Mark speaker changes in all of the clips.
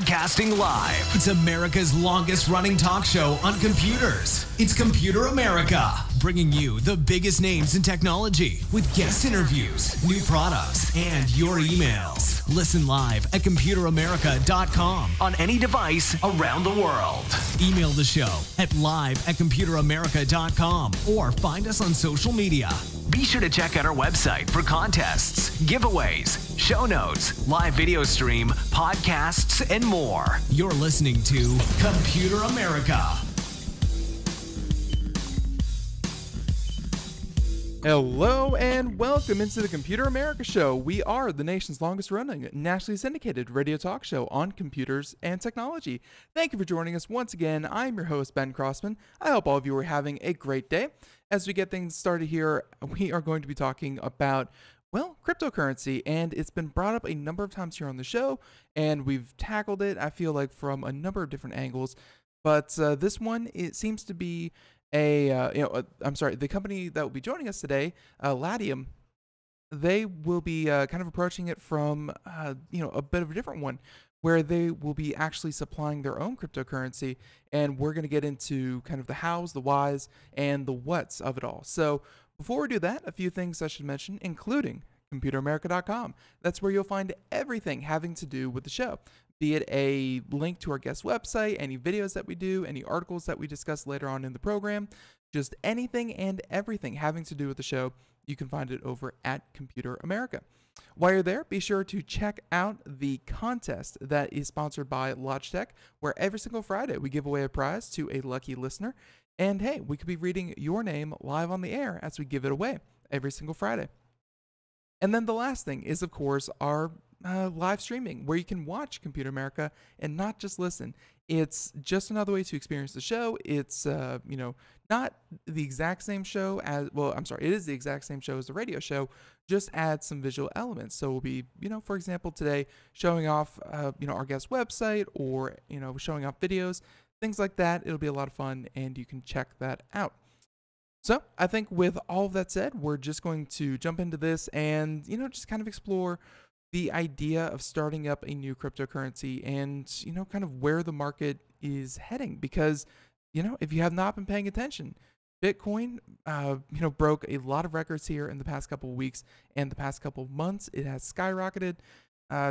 Speaker 1: Broadcasting live. It's America's longest running talk show on computers. It's Computer America, bringing you the biggest names in technology with guest interviews, new products, and your emails. Listen live at computeramerica.com on any device around the world. Email the show at live@computeramerica.com or find us on social media. Be sure to check out our website for contests, giveaways, show notes, live video stream, podcasts, and more. You're listening to Computer America.
Speaker 2: Hello and welcome into the Computer America Show. We are the nation's longest running, nationally syndicated radio talk show on computers and technology. Thank you for joining us once again. I'm your host, Ben Crossman. I hope all of you are having a great day. As we get things started here, we are going to be talking about, well, cryptocurrency, and it's been brought up a number of times here on the show, and we've tackled it, I feel like, from a number of different angles. But this one, it seems to be the company that will be joining us today, Latium, they will be kind of approaching it from, a bit of a different one, where they will be actually supplying their own cryptocurrency, and we're going to get into kind of the hows, the whys, and the whats of it all. So before we do that, a few things I should mention, including computeramerica.com. That's where you'll find everything having to do with the show. Be it a link to our guest website, any videos that we do, any articles that we discuss later on in the program, just anything and everything having to do with the show, you can find it over at Computer America. While you're there, be sure to check out the contest that is sponsored by Logitech, where every single Friday we give away a prize to a lucky listener. And hey, we could be reading your name live on the air as we give it away every single Friday. And then the last thing is, of course, our live streaming, where you can watch Computer America and not just listen. It's just another way to experience the show. It's not the exact same show as, it is the exact same show as the radio show, just add some visual elements. So we'll be, for example, today showing off our guest website, or showing off videos, things like that. It'll be a lot of fun, and you can check that out. So I think with all of that said, we're just going to jump into this and just kind of explore the idea of starting up a new cryptocurrency, and kind of where the market is heading. Because if you have not been paying attention, Bitcoin broke a lot of records here in the past couple of weeks and the past couple of months. It has skyrocketed,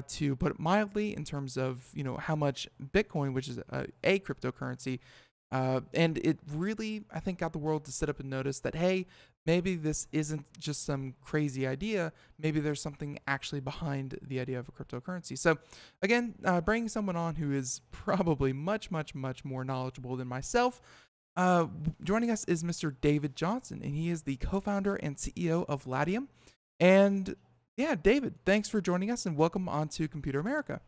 Speaker 2: to put it mildly, in terms of how much Bitcoin, which is a cryptocurrency, and it really, I think, got the world to sit up and notice that, hey, maybe this isn't just some crazy idea. Maybe there's something actually behind the idea of a cryptocurrency. So again, bringing someone on who is probably much, much, much more knowledgeable than myself. Joining us is Mr. David Johnson, and he is the co-founder and CEO of Latium. And yeah, David, thanks for joining us, and welcome on to Computer America.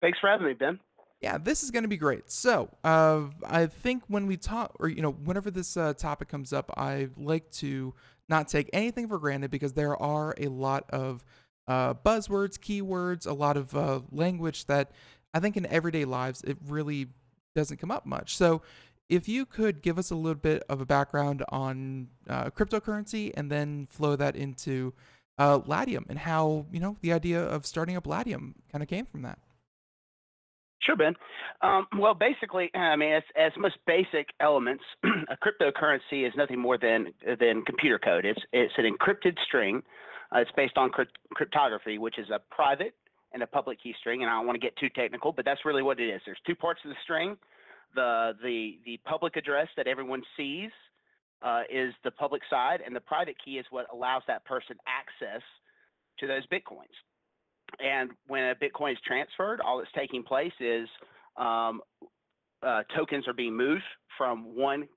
Speaker 3: Thanks for having me, Ben.
Speaker 2: Yeah, this is going to be great. So I think when we talk, or whenever this topic comes up, I like to not take anything for granted, because there are a lot of buzzwords, keywords, a lot of language that I think in everyday lives it really doesn't come up much. So if you could give us a little bit of a background on cryptocurrency, and then flow that into Latium, and how the idea of starting up Latium kind of came from that.
Speaker 3: Sure, Ben. Well, basically, as most basic elements, a cryptocurrency is nothing more than computer code. It's an encrypted string. It's based on cryptography, which is a private and a public key string. And I don't want to get too technical, but that's really what it is. There's two parts of the string. The public address that everyone sees is the public side, and the private key is what allows that person access to those Bitcoins. And when a Bitcoin is transferred, all that's taking place is tokens are being moved from one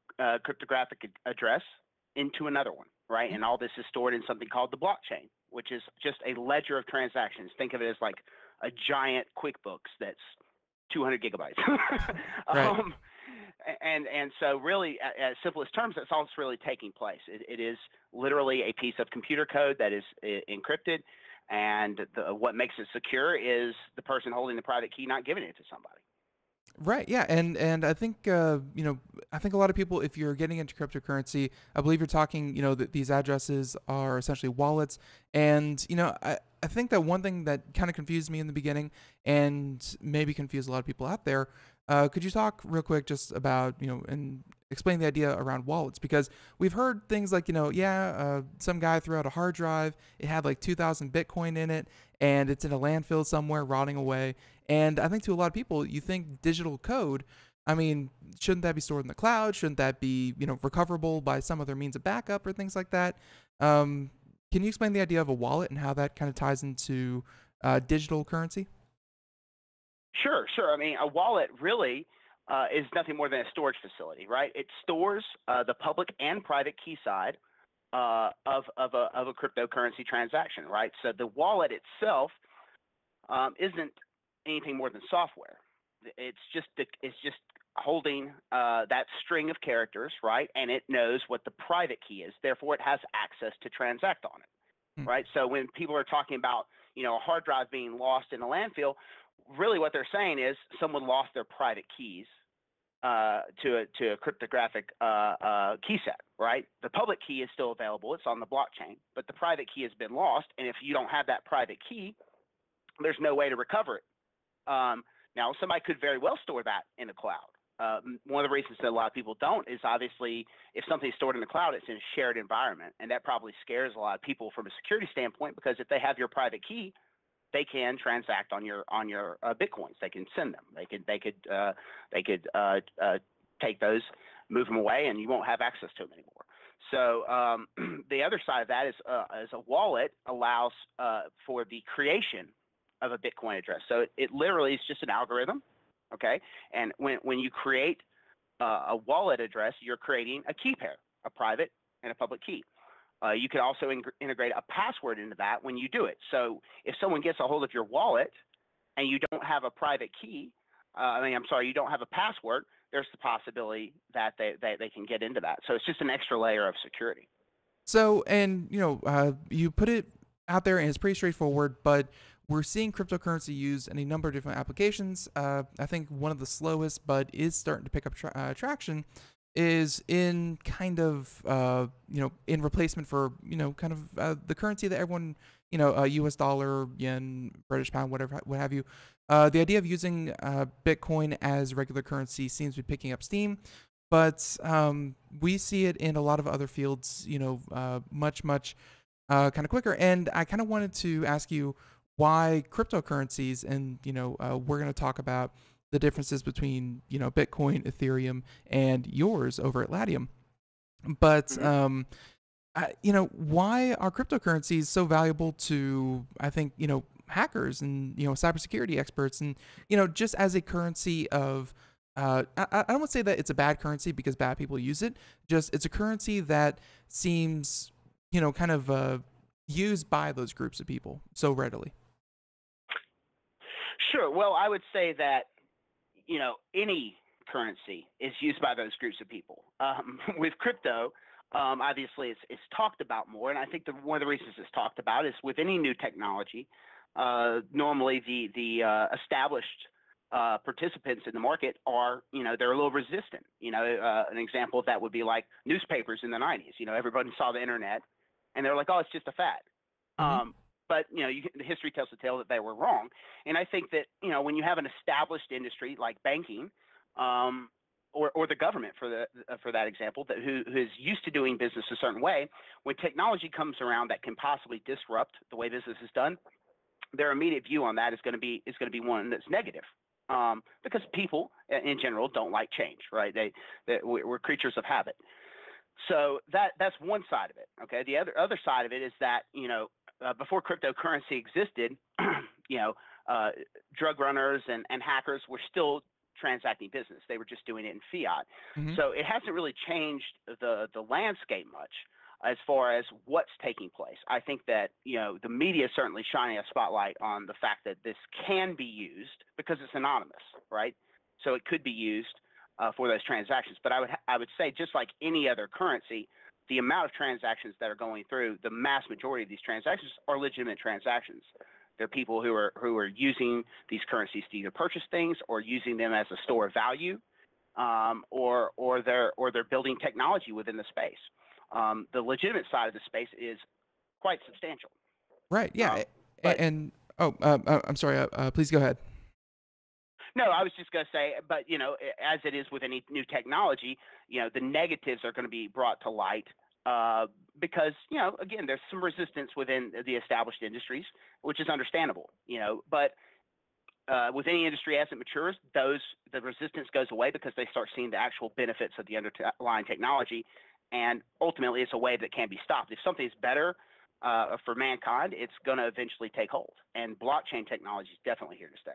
Speaker 3: cryptographic address into another one, right? And all this is stored in something called the blockchain, which is just a ledger of transactions. Think of it as like a giant QuickBooks that's 200 gigabytes.
Speaker 2: Right.
Speaker 3: And so really, at simplest terms, that's all that's really taking place. It is literally a piece of computer code that is encrypted. And what makes it secure is the person holding the private key not giving it to somebody.
Speaker 2: Right. Yeah. And I think I think a lot of people, if you're getting into cryptocurrency, I believe you're talking that these addresses are essentially wallets, and I I think that one thing that kind of confused me in the beginning and maybe confused a lot of people out there, could you talk real quick just about, and explain the idea around wallets? Because we've heard things like, some guy threw out a hard drive, it had like 2,000 Bitcoin in it, and it's in a landfill somewhere rotting away. And I think to a lot of people, you think digital code, I mean, shouldn't that be stored in the cloud? Shouldn't that be, recoverable by some other means of backup or things like that? Can you explain the idea of a wallet and how that kind of ties into digital currency?
Speaker 3: Sure, sure. I mean, a wallet really is nothing more than a storage facility, right? It stores the public and private key side of a cryptocurrency transaction, right? So the wallet itself isn't anything more than software. It's just holding that string of characters, right? And it knows what the private key is. Therefore, it has access to transact on it, right? So when people are talking about, a hard drive being lost in a landfill, really what they're saying is someone lost their private keys to a cryptographic key set, right? The public key is still available. It's on the blockchain, but the private key has been lost. And if you don't have that private key, there's no way to recover it. Now, somebody could very well store that in the cloud. One of the reasons that a lot of people don't is obviously if something's stored in the cloud, it's in a shared environment. And that probably scares a lot of people from a security standpoint, because if they have your private key, they can transact on your Bitcoins. They can send them. They could take those, move them away, and you won't have access to them anymore. So the other side of that is a wallet allows for the creation of a Bitcoin address. So it literally is just an algorithm, okay? And when you create a wallet address, you're creating a key pair, a private and a public key. You can also integrate a password into that when you do it. So if someone gets a hold of your wallet and you don't have a private key, you don't have a password, there's the possibility that they can get into that. So it's just an extra layer of security.
Speaker 2: So, and you put it out there and it's pretty straightforward, but we're seeing cryptocurrency used in a number of different applications. I think one of the slowest, but is starting to pick up traction, is in kind of, in replacement for, the currency that everyone, US dollar, yen, British pound, whatever, what have you. The idea of using Bitcoin as regular currency seems to be picking up steam, but we see it in a lot of other fields, much kind of quicker. And I kind of wanted to ask you why cryptocurrencies, and we're going to talk about the differences between Bitcoin, Ethereum, and yours over at Latium. But why are cryptocurrencies so valuable to, I think, hackers and cybersecurity experts, and just as a currency of I don't want to say that it's a bad currency because bad people use it. Just it's a currency that seems kind of used by those groups of people so readily.
Speaker 3: Sure. Well, I would say that any currency is used by those groups of people. With crypto, obviously it's talked about more, and I think one of the reasons it's talked about is with any new technology, normally the established participants in the market are, they're a little resistant. An example of that would be like newspapers in the 90s. Everybody saw the internet, and they're like, oh, it's just a fad.
Speaker 2: Mm-hmm.
Speaker 3: But the history tells the tale that they were wrong. And I think that when you have an established industry like banking, or the government for that example, who is used to doing business a certain way, when technology comes around that can possibly disrupt the way business is done, their immediate view on that is going to be one that's negative. Because people in general don't like change, right? We're creatures of habit. So that's one side of it. Okay. The other side of it is that before cryptocurrency existed, drug runners and hackers were still transacting business. They were just doing it in fiat. Mm-hmm. So it hasn't really changed the landscape much as far as what's taking place. I think that the media is certainly shining a spotlight on the fact that this can be used because it's anonymous, right? So it could be used for those transactions. But I would say, just like any other currency, the amount of transactions that are going through, the mass majority of these transactions are legitimate transactions. They're people who are using these currencies to either purchase things or using them as a store of value, or they're building technology within the space. The legitimate side of the space is quite substantial.
Speaker 2: Right. Yeah.
Speaker 3: But
Speaker 2: I'm sorry. Please go ahead.
Speaker 3: no, I was just going to say, but as it is with any new technology, the negatives are going to be brought to light because again, there's some resistance within the established industries, which is understandable. But with any industry as it matures, the resistance goes away because they start seeing the actual benefits of the underlying technology, and ultimately, it's a wave that can't be stopped. If something's better for mankind, it's going to eventually take hold, and blockchain technology is definitely here to stay.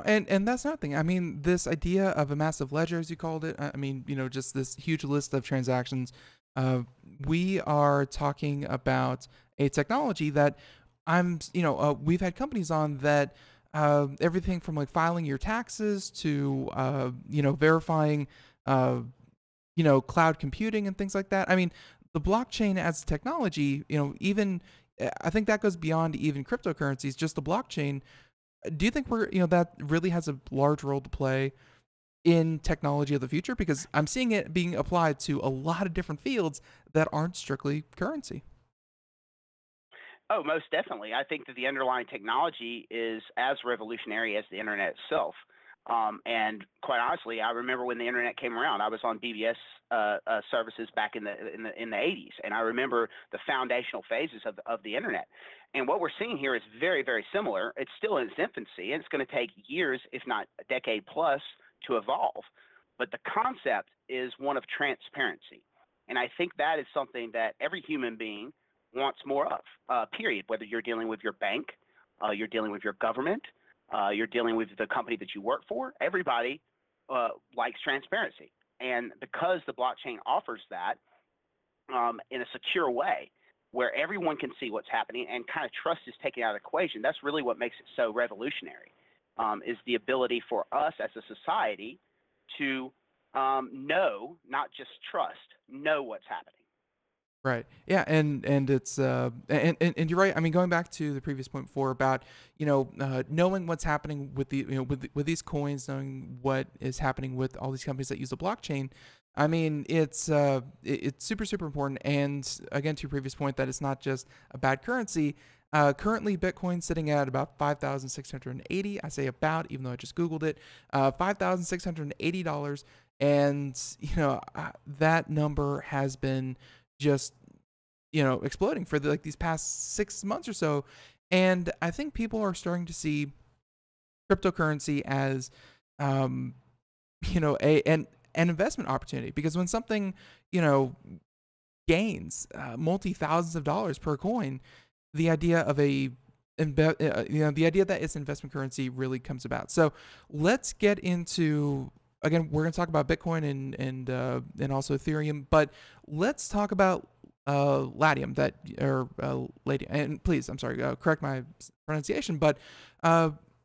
Speaker 2: And that's another thing. I mean, this idea of a massive ledger, as you called it. I mean, just this huge list of transactions. We are talking about a technology that we've had companies on that. Everything from like filing your taxes to verifying cloud computing and things like that. I mean, the blockchain as technology, even I think that goes beyond even cryptocurrencies, just the blockchain. Do you think that really has a large role to play in technology of the future? Because I'm seeing it being applied to a lot of different fields that aren't strictly currency.
Speaker 3: Oh, most definitely. I think that the underlying technology is as revolutionary as the internet itself. And quite honestly, I remember when the internet came around. I was on BBS services back in the 80s, and I remember the foundational phases of the internet. And what we're seeing here is very, very similar. It's still in its infancy, and it's going to take years, if not a decade plus, to evolve. But the concept is one of transparency, and I think that is something that every human being wants more of. Period. Whether you're dealing with your bank, you're dealing with your government. You're dealing with the company that you work for. Everybody likes transparency. And because the blockchain offers that in a secure way where everyone can see what's happening and kind of trust is taken out of the equation, that's really what makes it so revolutionary, is the ability for us as a society to know, not just trust, know what's happening.
Speaker 2: Right. Yeah, and it's and you're right. I mean, going back to the previous point before about knowing what's happening with with these coins, knowing what is happening with all these companies that use the blockchain. I mean, it's super important. And again, to your previous point, that it's not just a bad currency. Currently, Bitcoin's sitting at about 5,680. I say about, even though I just Googled it, $5,680, and that number has been just exploding for these past 6 months or so. And I think people are starting to see cryptocurrency as an investment opportunity, because when something gains multi thousands of dollars per coin, the idea of the idea that it's investment currency really comes about. So let's get into, again, we're going to talk about Bitcoin and also Ethereum, but let's talk about Latium, Latium. And please, I'm sorry, correct my pronunciation. But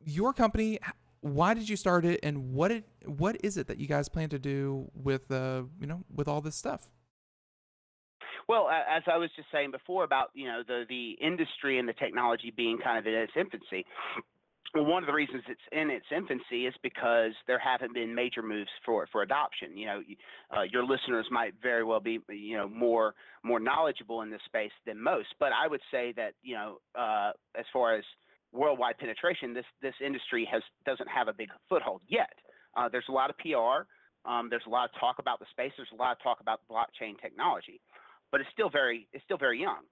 Speaker 2: your company, why did you start it, and what is it that you guys plan to do with with all this stuff?
Speaker 3: Well, as I was just saying before about the industry and the technology being kind of in its infancy. Well, one of the reasons it's in its infancy is because there haven't been major moves for adoption. Your listeners might very well be more knowledgeable in this space than most. But I would say that as far as worldwide penetration, this industry doesn't have a big foothold yet. There's a lot of PR. There's a lot of talk about the space. There's a lot of talk about blockchain technology, but it's still very young.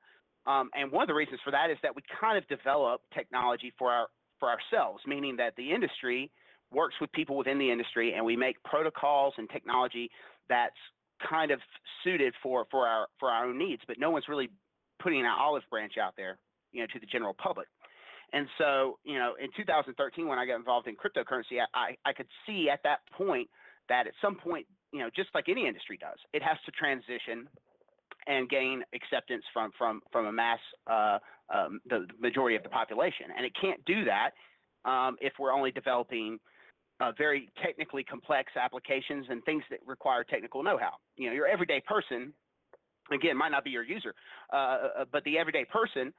Speaker 3: And one of the reasons for that is that we kind of develop technology for ourselves, meaning that the industry works with people within the industry, and we make protocols and technology that's kind of suited for our own needs. But no one's really putting an olive branch out there, to the general public. And so, in 2013, when I got involved in cryptocurrency, I could see at that point that at some point, just like any industry does, it has to transition and gain acceptance from a mass, the majority of the population. And it can't do that if we're only developing very technically complex applications and things that require technical know-how. Your everyday person, again, might not be your user, but the everyday person,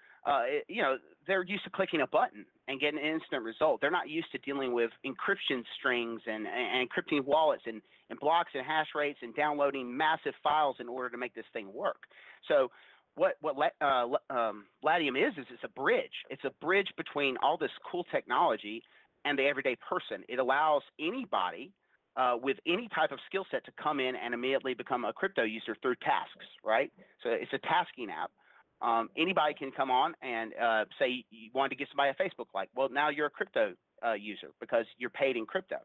Speaker 3: they're used to clicking a button and getting an instant result. They're not used to dealing with encryption strings and encrypting wallets and blocks and hash rates and downloading massive files in order to make this thing work. So Latium is it's a bridge. It's a bridge between all this cool technology and the everyday person. It allows anybody with any type of skill set to come in and immediately become a crypto user through tasks, right? So it's a tasking app. Anybody can come on and say you wanted to get somebody a Facebook like. Well, now you're a crypto user because you're paid in crypto.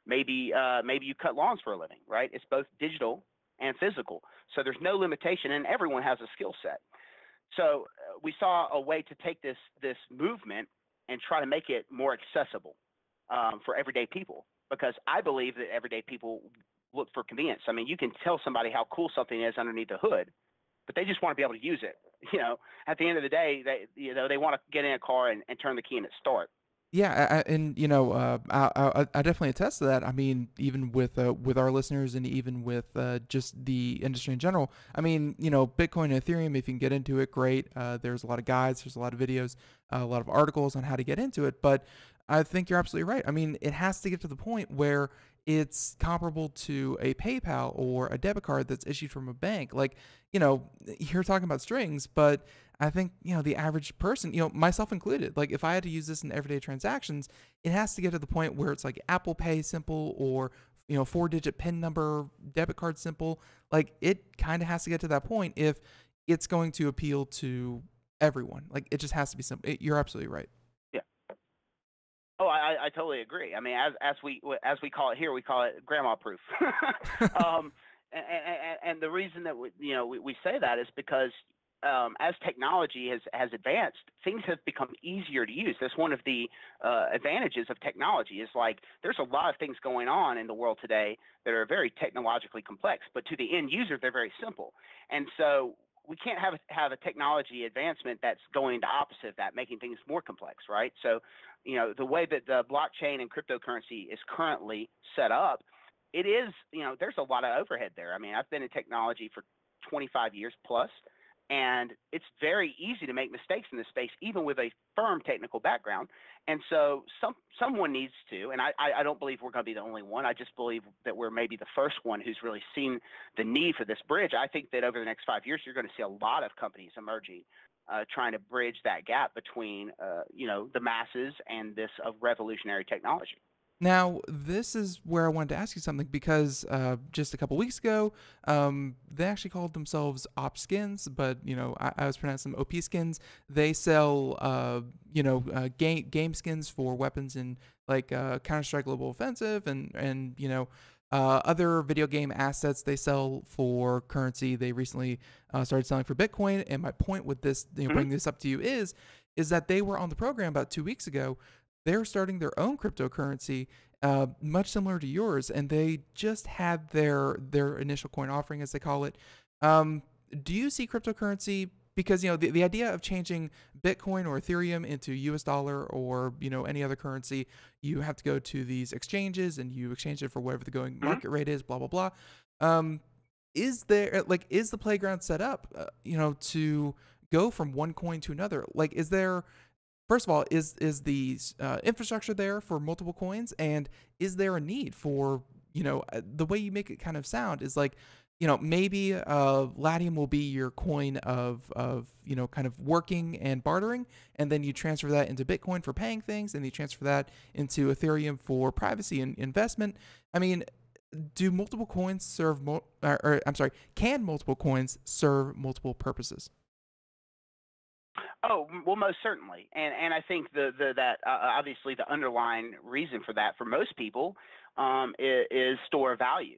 Speaker 3: Maybe you cut lawns for a living, right? It's both digital and physical. So there's no limitation, and everyone has a skill set. So we saw a way to take this movement and try to make it more accessible for everyday people, because I believe that everyday people look for convenience. I mean, you can tell somebody how cool something is underneath the hood, but they just want to be able to use it. At the end of the day, they want to get in a car and turn the key and it start.
Speaker 2: Yeah, I definitely attest to that. I mean, even with our listeners and even with just the industry in general. I mean, Bitcoin and Ethereum, if you can get into it, great. There's a lot of guides, there's a lot of videos, a lot of articles on how to get into it. But I think you're absolutely right. I mean, it has to get to the point where it's comparable to a PayPal or a debit card that's issued from a bank. Like, you're talking about strings, but I think, the average person, myself included, like if I had to use this in everyday transactions, it has to get to the point where it's like Apple Pay simple or, 4-digit PIN number, debit card simple. Like it kind of has to get to that point if it's going to appeal to everyone. Like it just has to be simple. You're absolutely right.
Speaker 3: Yeah. Oh, I totally agree. I mean, as we call it here, we call it grandma proof. And the reason that we say that is because as technology has advanced, things have become easier to use. That's one of the advantages of technology. Is like there's a lot of things going on in the world today that are very technologically complex, but to the end user, they're very simple. And so we can't have a technology advancement that's going the opposite of that, making things more complex, right? So, the way that the blockchain and cryptocurrency is currently set up, it is, there's a lot of overhead there. I mean, I've been in technology for 25 years plus. And it's very easy to make mistakes in this space, even with a firm technical background. And so someone needs to, and I don't believe we're going to be the only one. I just believe that we're maybe the first one who's really seen the need for this bridge. I think that over the next 5 years, you're going to see a lot of companies emerging, trying to bridge that gap between, the masses and this revolutionary technology.
Speaker 2: Now, this is where I wanted to ask you something because just a couple weeks ago, they actually called themselves Op Skins, but I was pronouncing them OP Skins. They sell game skins for weapons in like Counter-Strike Global Offensive and other video game assets they sell for currency. They recently started selling for Bitcoin. And my point with this, bringing this up to you is that they were on the program about 2 weeks ago. They're starting their own cryptocurrency, much similar to yours, and they just had their initial coin offering, as they call it. Do you see cryptocurrency? Because the idea of changing Bitcoin or Ethereum into US dollar or any other currency, you have to go to these exchanges and you exchange it for whatever the going market rate is. Blah blah blah. Is the playground set up? To go from one coin to another? Like, is there? First of all, is the infrastructure there for multiple coins, and is there a need for the way you make it kind of sound is like maybe Latium will be your coin of kind of working and bartering, and then you transfer that into Bitcoin for paying things, and you transfer that into Ethereum for privacy and investment. I mean, do multiple coins serve can multiple coins serve multiple purposes?
Speaker 3: Oh, well, most certainly. And I think that obviously the underlying reason for that for most people is store value.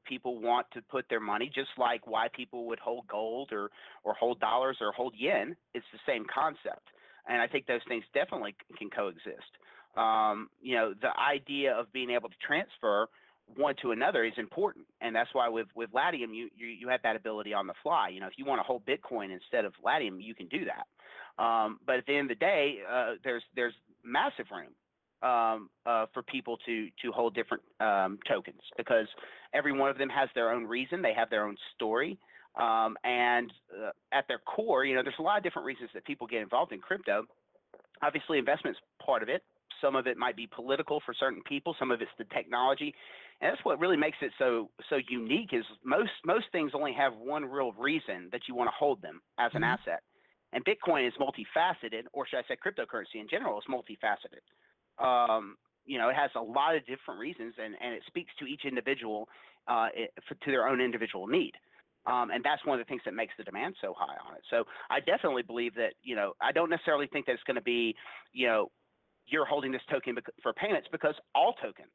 Speaker 3: People want to put their money, just like why people would hold gold or hold dollars or hold yen. It's the same concept. And I think those things definitely can coexist. The idea of being able to transfer one to another is important, and that's why with Latium you have that ability on the fly. If you want to hold Bitcoin instead of Latium, you can do that. But at the end of the day, there's massive room for people to hold different tokens, because every one of them has their own reason. They have their own story, and at their core, there's a lot of different reasons that people get involved in crypto. Obviously, investment's part of it. Some of it might be political for certain people. Some of it's the technology. And that's what really makes it so unique. Is most things only have one real reason that you want to hold them as an asset, and Bitcoin is multifaceted, or should I say, cryptocurrency in general is multifaceted. It has a lot of different reasons, and it speaks to each individual to their own individual need. And that's one of the things that makes the demand so high on it. So I definitely believe that, I don't necessarily think that it's going to be, you're holding this token for payments, because all tokens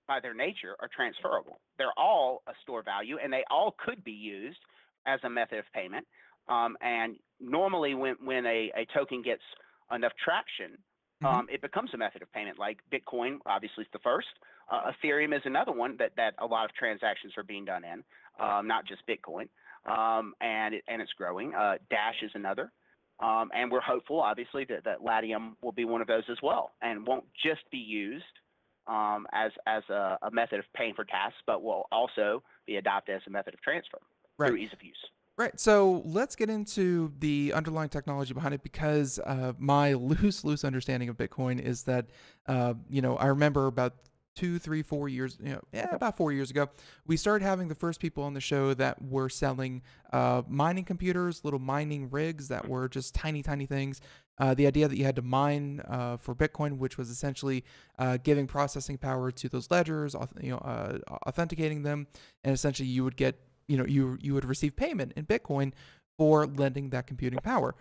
Speaker 3: by their nature are transferable. They're all a store value, and they all could be used as a method of payment. And normally when a token gets enough traction, it becomes a method of payment. Like Bitcoin, obviously, is the first. Ethereum is another one that a lot of transactions are being done in, not just Bitcoin, and it's growing. Dash is another, and we're hopeful, obviously, that Latium will be one of those as well, and won't just be used as a method of paying for tasks, but will also be adopted as a method of transfer through ease of use.
Speaker 2: Right. So let's get into the underlying technology behind it, because my loose understanding of Bitcoin is that, I remember about 2, 3, 4 years, about 4 years ago, we started having the first people on the show that were selling mining computers, little mining rigs that were just tiny things. The idea that you had to mine for Bitcoin, which was essentially giving processing power to those ledgers, authenticating them, and essentially you would get, you would receive payment in Bitcoin for lending that computing power.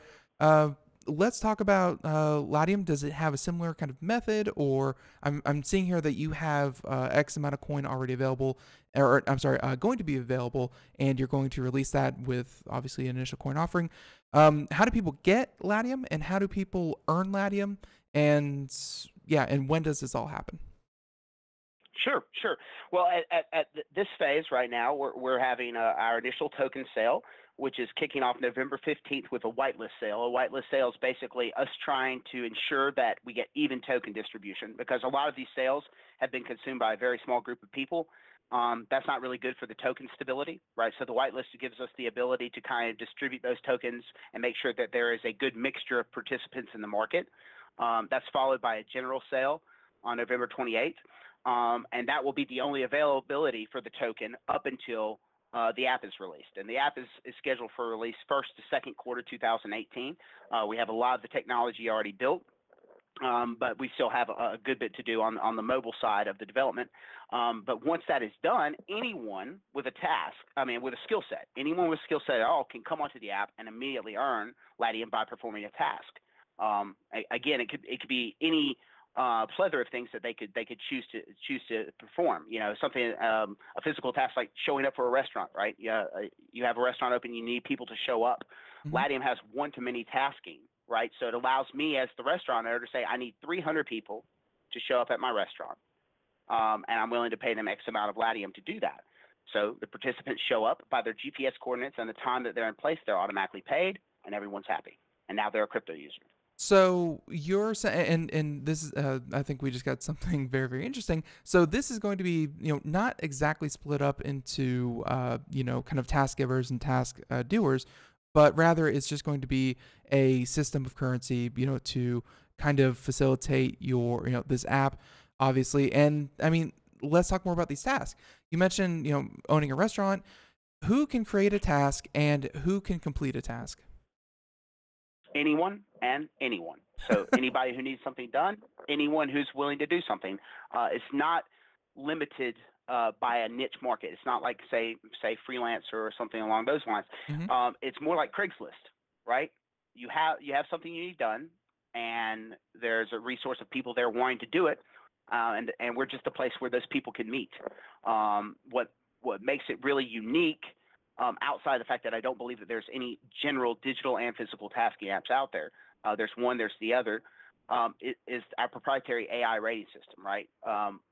Speaker 2: Let's talk about Latium. Does it have a similar kind of method, or I'm seeing here that you have X amount of coin already available, or I'm sorry, going to be available, and you're going to release that with obviously an initial coin offering. How do people get Latium, and how do people earn Latium, and when does this all happen?
Speaker 3: Sure. Well, at this phase right now, we're having our initial token sale, which is kicking off November 15th with a whitelist sale. A whitelist sale is basically us trying to ensure that we get even token distribution, because a lot of these sales have been consumed by a very small group of people. That's not really good for the token stability, right? So the whitelist gives us the ability to kind of distribute those tokens and make sure that there is a good mixture of participants in the market. That's followed by a general sale on November 28th. And that will be the only availability for the token up until the app is released. And the app is scheduled for release first to second quarter 2018. We have a lot of the technology already built, but we still have a good bit to do on the mobile side of the development. But once that is done, anyone with a with a skill set, anyone with a skill set at all can come onto the app and immediately earn Latium by performing a task. Again, it could be any plethora of things that they could choose to perform. Something a physical task like showing up for a restaurant, right? You have a restaurant open, you need people to show up. Latium has one-to-many tasking, right? So it allows me as the restaurant owner to say, I need 300 people to show up at my restaurant, and I'm willing to pay them X amount of Latium to do that. So the participants show up by their GPS coordinates, and the time that they're in place, they're automatically paid, and everyone's happy. And now they're a crypto user.
Speaker 2: So you're saying, and this is, I think we just got something very, very interesting. So this is going to be, not exactly split up into, kind of task givers and task doers, but rather it's just going to be a system of currency, to kind of facilitate your, this app, obviously. And I mean, let's talk more about these tasks. You mentioned, owning a restaurant. Who can create a task and who can complete a task?
Speaker 3: Anyone and anyone. So anybody who needs something done, anyone who's willing to do something. It's not limited by a niche market. It's not like say freelancer or something along those lines. It's more like Craigslist, right? You have something you need done, and there's a resource of people there wanting to do it, and we're just a place where those people can meet. What makes it really unique, outside the fact that I don't believe that there's any general digital and physical tasking apps out there. There's one, there's the other. It is our proprietary AI rating system, right?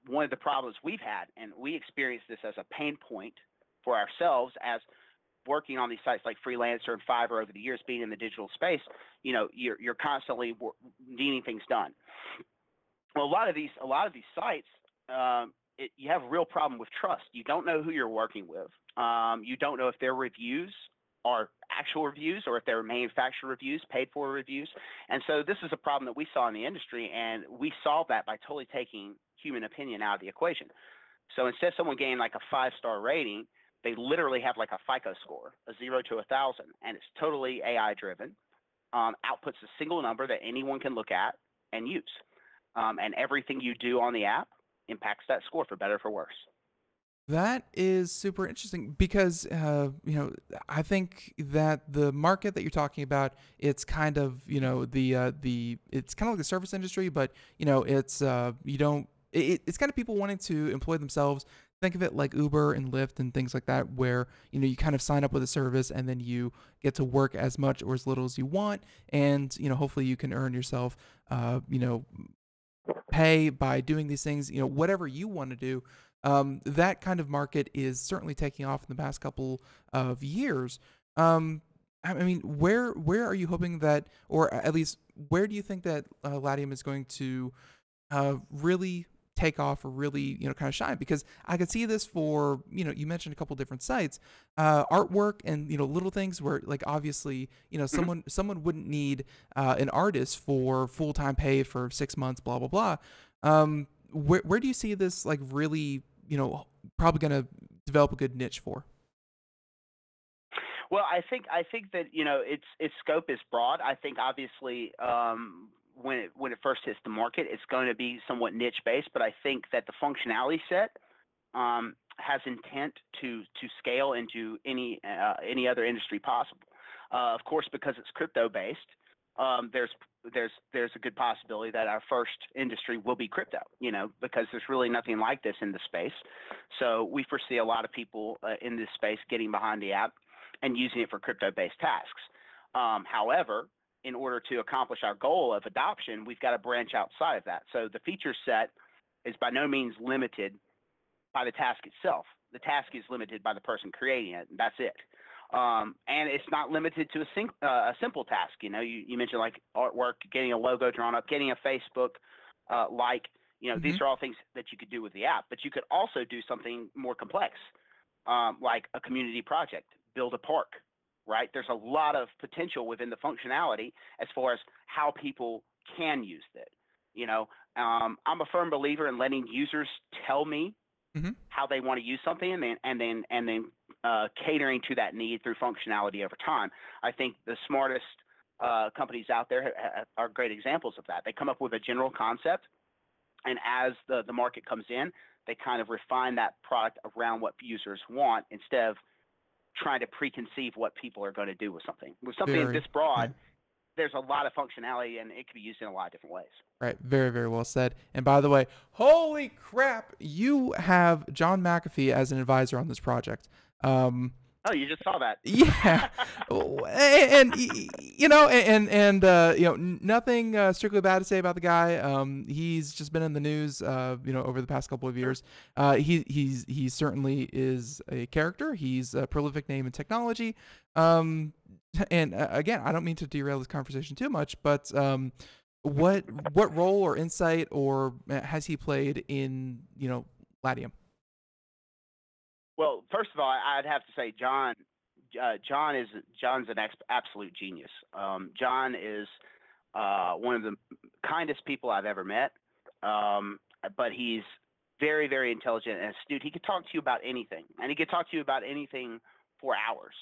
Speaker 3: One of the problems we've had, and we experienced this as a pain point for ourselves as working on these sites like Freelancer and Fiverr over the years, being in the digital space, you're constantly needing things done. Well, a lot of these sites, you have a real problem with trust. You don't know who you're working with. You don't know if their reviews are actual reviews or if they're manufacturer reviews, paid for reviews. And so this is a problem that we saw in the industry, and we solved that by totally taking human opinion out of the equation. So instead of someone getting like a 5-star rating, they literally have like a FICO score, a 0 to 1,000, and it's totally AI driven. Outputs a single number that anyone can look at and use. And everything you do on the app impacts that score for better or for worse.
Speaker 2: That is super interesting because I think that the market that you're talking about, it's kind of it's kind of like the service industry, but it's it's kind of people wanting to employ themselves. Think of it like Uber and Lyft and things like that, where you kind of sign up with a service and then you get to work as much or as little as you want, and hopefully you can earn yourself pay by doing these things, whatever you want to do. That kind of market is certainly taking off in the past couple of years. I mean, where are you hoping that, or at least where do you think that Latium is going to really take off or really kind of shine? Because I could see this for you mentioned a couple different sites, artwork and little things where, like, obviously someone wouldn't need an artist for full-time pay for 6 months, blah blah blah. Where do you see this, like, really probably going to develop a good niche for?
Speaker 3: Well, I think that its scope is broad. I think obviously when it first hits the market, it's going to be somewhat niche based. But I think that the functionality set has intent to scale into any other industry possible. Of course, because it's crypto based, there's a good possibility that our first industry will be crypto. Because there's really nothing like this in the space. So we foresee a lot of people in this space getting behind the app and using it for crypto-based tasks. However, in order to accomplish our goal of adoption, we've got to branch outside of that. So the feature set is by no means limited by the task itself. The task is limited by the person creating it, and that's it. And it's not limited to a simple task. You mentioned like artwork, getting a logo drawn up, getting a Facebook these are all things that you could do with the app. But you could also do something more complex, like a community project. Build a park, right? There's a lot of potential within the functionality as far as how people can use it. I'm a firm believer in letting users tell me how they want to use something, and then catering to that need through functionality over time. I think the smartest companies out there are great examples of that. They come up with a general concept, and as the market comes in, they kind of refine that product around what users want instead of trying to preconceive what people are going to do with something. With something this broad, there's a lot of functionality, and it can be used in a lot of different ways.
Speaker 2: Right. Very, very well said. And by the way, holy crap, you have John McAfee as an advisor on this project.
Speaker 3: Oh, you just saw that.
Speaker 2: Yeah. Nothing strictly bad to say about the guy. He's just been in the news, over the past couple of years. He certainly is a character. He's a prolific name in technology. And again, I don't mean to derail this conversation too much, but what role or insight or has he played in Latium?
Speaker 3: Well, first of all, I'd have to say John's an absolute genius. John is one of the kindest people I've ever met, but he's very, very intelligent and astute. He could talk to you about anything, and he could talk to you about anything for hours.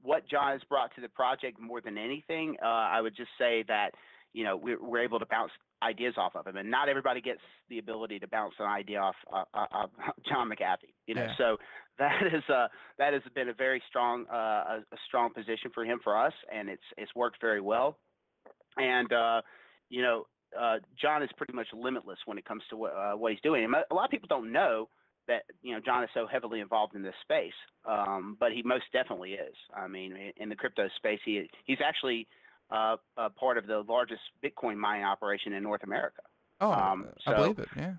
Speaker 3: What John has brought to the project more than anything, I would just say that we're able to bounce ideas off of him, and not everybody gets the ability to bounce an idea off John McAfee. So that has been a very strong a strong position for him, for us, and it's worked very well. And John is pretty much limitless when it comes to what he's doing. And a lot of people don't know that John is so heavily involved in this space, but he most definitely is. I mean, in the crypto space, he's actually part of the largest Bitcoin mining operation in North America.
Speaker 2: Oh, I believe it. Yeah.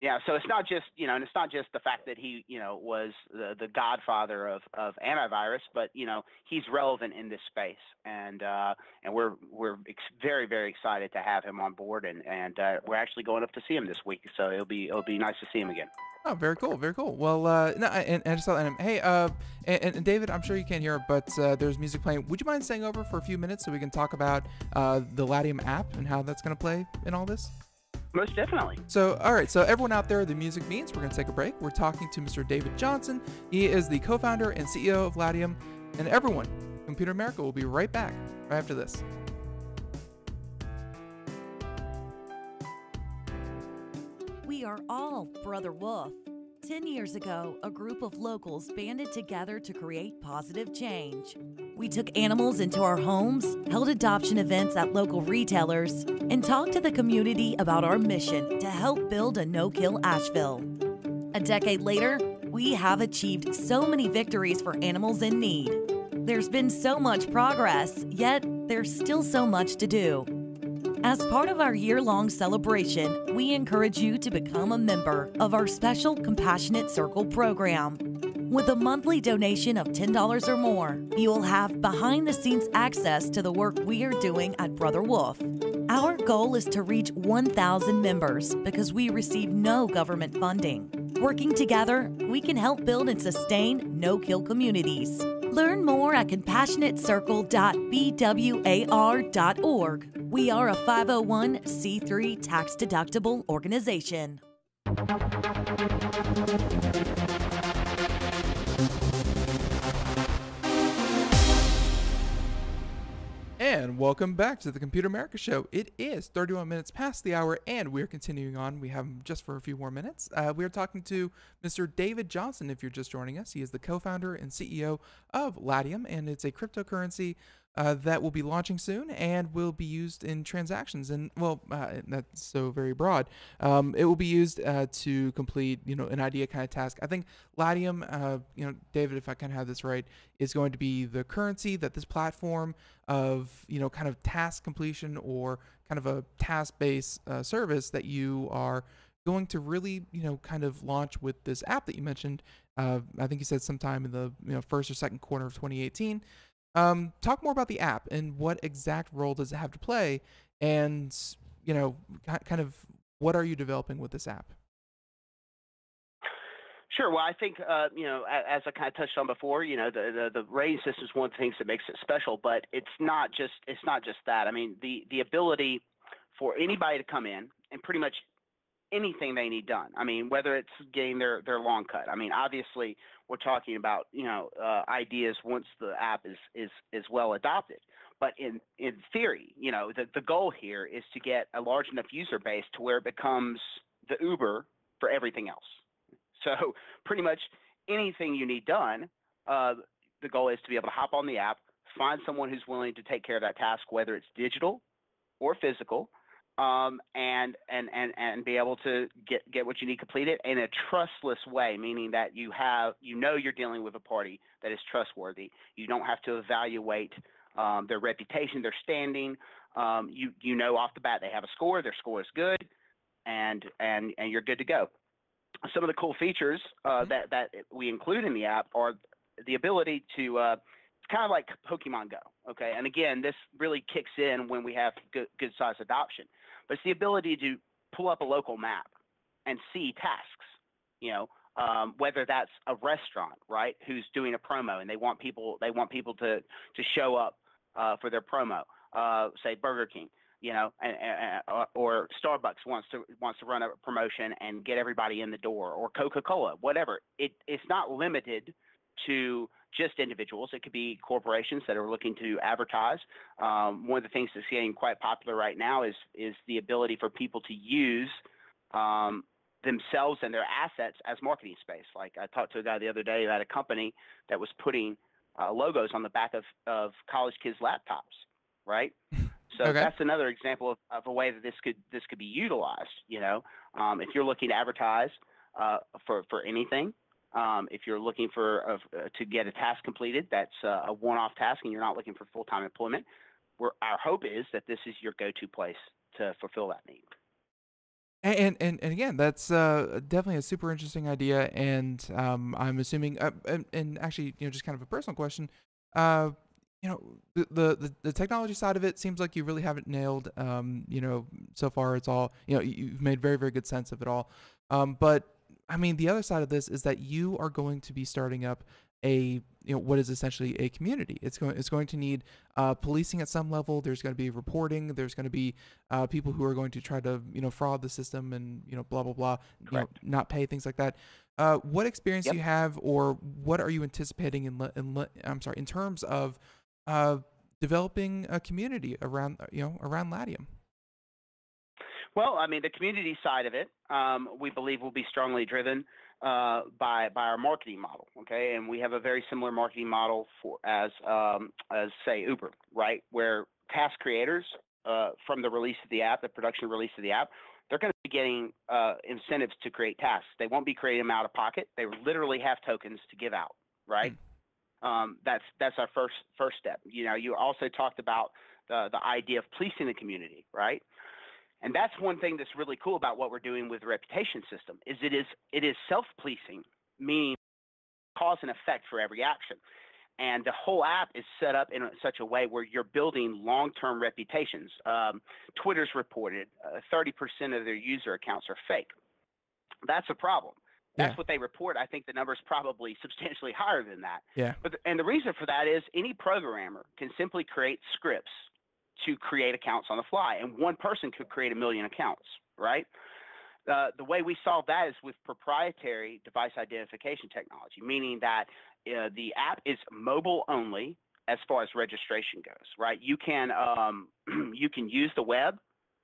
Speaker 3: Yeah. So it's not just and it's not just the fact that he was the godfather of antivirus, but he's relevant in this space, and we're very, very excited to have him on board, and we're actually going up to see him this week, so it'll be nice to see him again.
Speaker 2: Oh, very cool, very cool. Well, no, and I just thought, hey, and David, I'm sure you can't hear, but there's music playing. Would you mind staying over for a few minutes so we can talk about the Latium app and how that's going to play in all this?
Speaker 3: Most definitely.
Speaker 2: So, all right. So, everyone out there, the music means we're going to take a break. We're talking to Mr. David Johnson. He is the co-founder and CEO of Latium. And everyone, Computer America will be right back right after this.
Speaker 4: We are all Brother Wolf. 10 years ago, a group of locals banded together to create positive change. We took animals into our homes, held adoption events at local retailers, and talked to the community about our mission to help build a no-kill Asheville. A decade later, we have achieved so many victories for animals in need. There's been so much progress, yet there's still so much to do. As part of our year-long celebration, we encourage you to become a member of our special Compassionate Circle program. With a monthly donation of $10 or more, you will have behind-the-scenes access to the work we are doing at Brother Wolf. Our goal is to reach 1,000 members because we receive no government funding. Working together, we can help build and sustain no-kill communities. Learn more at compassionatecircle.bwar.org. We are a 501c3 tax-deductible organization.
Speaker 2: And welcome back to the Computer America Show. It is 31 minutes past the hour, and we're continuing on. We have him just for a few more minutes. We are talking to Mr. David Johnson, if you're just joining us. He is the co-founder and CEO of Latium, and it's a cryptocurrency that will be launching soon and will be used in transactions. And, well, that's so very broad. It will be used to complete, an idea kind of task. I think Latium, David, if I kind of have this right, is going to be the currency that this platform of, kind of task completion or kind of a task-based service that you are going to really, kind of launch with this app that you mentioned. I think you said sometime in the first or second quarter of 2018. Talk more about the app and what exact role does it have to play, and kind of what are you developing with this app?
Speaker 3: Sure. Well, I think as I kind of touched on before, the rating system is one of the things that makes it special, but it's not just that. I mean, the ability for anybody to come in and pretty much anything they need done. I mean, whether it's getting their lawn cut. I mean, obviously, we're talking about ideas once the app is well adopted. But in theory, the goal here is to get a large enough user base to where it becomes the Uber for everything else. So pretty much anything you need done, the goal is to be able to hop on the app, find someone who's willing to take care of that task, whether it's digital or physical, and be able to get what you need completed in a trustless way, meaning that you're dealing with a party that is trustworthy. You don't have to evaluate their reputation, their standing. Off the bat they have a score. Their score is good, and you're good to go. Some of the cool features that we include in the app are the ability to it's kind of like Pokemon Go, okay? And again, this really kicks in when we have good size adoption. But it's the ability to pull up a local map and see tasks, whether that's a restaurant, right, who's doing a promo and they want people to show up for their promo, say Burger King. Or Starbucks wants to run a promotion and get everybody in the door, or Coca-Cola, whatever. It's not limited to just individuals. It could be corporations that are looking to advertise. One of the things that's getting quite popular right now is the ability for people to use themselves and their assets as marketing space. Like I talked to a guy the other day about a company that was putting logos on the back of college kids' laptops, right? So
Speaker 2: Okay.
Speaker 3: That's another example of a way that this could be utilized. If you're looking to advertise for anything, if you're looking to get a task completed, that's a one-off task, and you're not looking for full-time employment. Our hope is that this is your go-to place to fulfill that need.
Speaker 2: And again, that's definitely a super interesting idea, and I'm assuming, and actually, just kind of a personal question. The technology side of it seems like you really haven't nailed. So far it's all, you've made very, very good sense of it all. But I mean, the other side of this is that you are going to be starting up a what is essentially a community. It's going to need policing at some level. There's going to be reporting. There's going to be people who are going to try to fraud the system and blah blah blah.
Speaker 3: Correct.
Speaker 2: Not pay, things like that. What experience do
Speaker 3: Yep.
Speaker 2: you have, or what are you anticipating in terms of developing a community around around Latium?
Speaker 3: Well, I mean, the community side of it, we believe will be strongly driven by our marketing model. Okay, and we have a very similar marketing model as say Uber, right? Where task creators from the release of the app, the production release of the app, they're going to be getting incentives to create tasks. They won't be creating them out of pocket. They literally have tokens to give out, right? That's our first step. You also talked about the idea of policing the community, right? And that's one thing that's really cool about what we're doing with the reputation system is it is self-policing, meaning cause and effect for every action. And the whole app is set up in such a way where you're building long-term reputations. Twitter's reported 30% of their user accounts are fake. That's a problem. That's what they report. I think the number is probably substantially higher than that.
Speaker 2: Yeah.
Speaker 3: And the reason for that is any programmer can simply create scripts to create accounts on the fly, and one person could create 1 million accounts, right? The way we solve that is with proprietary device identification technology, meaning that the app is mobile only as far as registration goes, right? You can use the web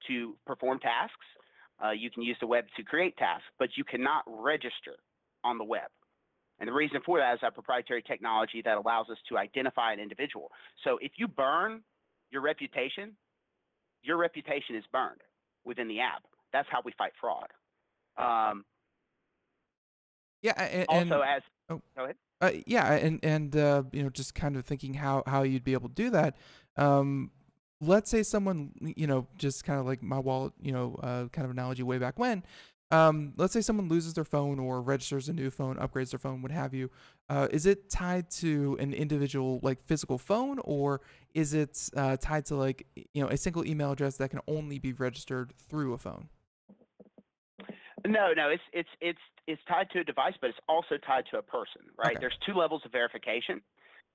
Speaker 3: to perform tasks. You can use the web to create tasks, but you cannot register on the web. And the reason for that is our proprietary technology that allows us to identify an individual. So if you burn your reputation is burned within the app. That's how we fight fraud. Also, as go ahead.
Speaker 2: Just kind of thinking how you'd be able to do that. Let's say someone, just kind of like my wallet, kind of analogy way back when. Let's say someone loses their phone or registers a new phone, upgrades their phone, what have you. Is it tied to an individual like physical phone, or is it tied to like a single email address that can only be registered through a phone?
Speaker 3: No, it's tied to a device, but it's also tied to a person, right?
Speaker 2: Okay.
Speaker 3: There's 2 levels of verification.